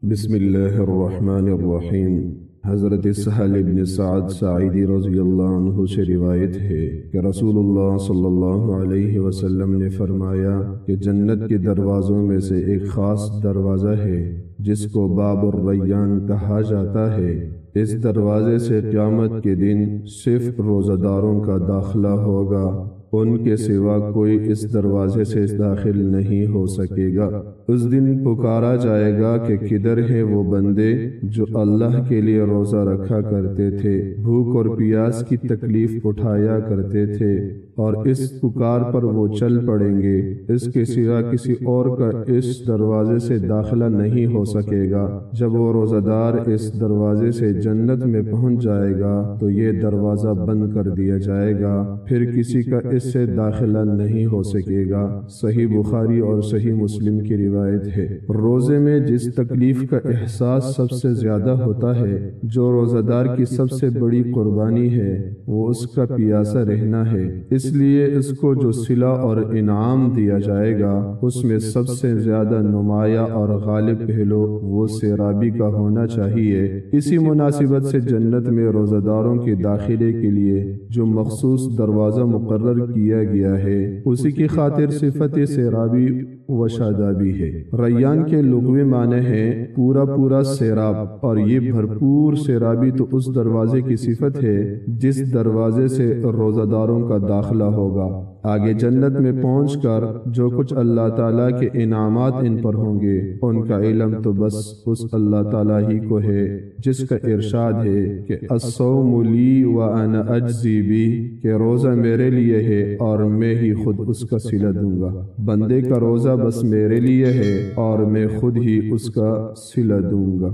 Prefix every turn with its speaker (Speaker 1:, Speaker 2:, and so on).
Speaker 1: بسم اللہ الرحمن الرحیم۔ حضرت سہل بن سعد ساعدی رضی اللہ عنہ سے روایت ہے کہ رسول اللہ صلی اللہ علیہ وسلم نے فرمایا کہ جنت کے دروازوں میں سے ایک خاص دروازہ ہے جس کو باب الریان کہا جاتا ہے۔ اس دروازے سے قیامت کے دن صرف روزہ داروں کا داخلہ ہوگا، ان کے سوا کوئی اس دروازے سے داخل نہیں ہو سکے گا۔ اس دن پکارا جائے گا کہ کدھر ہیں وہ بندے جو اللہ کے لیے روزہ رکھا کرتے تھے، بھوک اور پیاس کی تکلیف اٹھایا کرتے تھے، اور اس پکار پر وہ چل پڑیں گے، اس کے سوا کسی اور کا اس دروازے سے داخلہ نہیں ہو سکے گا۔ جب وہ روزہ دار اس دروازے سے جنت میں پہنچ جائے گا تو یہ دروازہ بند کر دیا جائے گا، پھر کسی کا اس سے داخلہ نہیں ہو سکے گا۔ صحیح بخاری اور صحیح مسلم کی روایت ہے۔ روزے میں جس تکلیف کا احساس سب سے زیادہ ہوتا ہے، جو روزہ دار کی سب سے بڑی قربانی ہے، وہ اس کا پیاسا رہنا ہے۔ اس لیے اس کو جو صلہ اور انعام دیا جائے گا، اس میں سب سے زیادہ نمایاں اور غالب پہلو وہ سیرابی کا ہونا چاہیے۔ اسی مناسبت سے جنت میں روزہ داروں کے داخلے کے لیے جو مخصوص دروازہ مقرر کیا گیا ہے، اسی کی خاطر صفت سیرابی و شادابی ہے۔ ریان کے لغوی معنی ہے پورا سیراب، اور یہ بھرپور سیرابی تو اس دروازے کی صفت ہے جس دروازے سے روزہ داروں کا داخلہ ہوگا۔ آگے جنت میں پہنچ کر جو کچھ اللہ تعالیٰ کے انعامات ان پر ہوں گے، ان کا علم تو بس اس اللہ تعالیٰ ہی کو ہے، جس کا ارشاد ہے کہ الصوم لی وانا اجزی بہ، کہ روزہ میرے لیے ہے اور میں ہی خود اس کا صلہ دوں گا۔ بندے کا روزہ بس میرے لیے ہے اور میں خود ہی اس کا صلہ دوں گا۔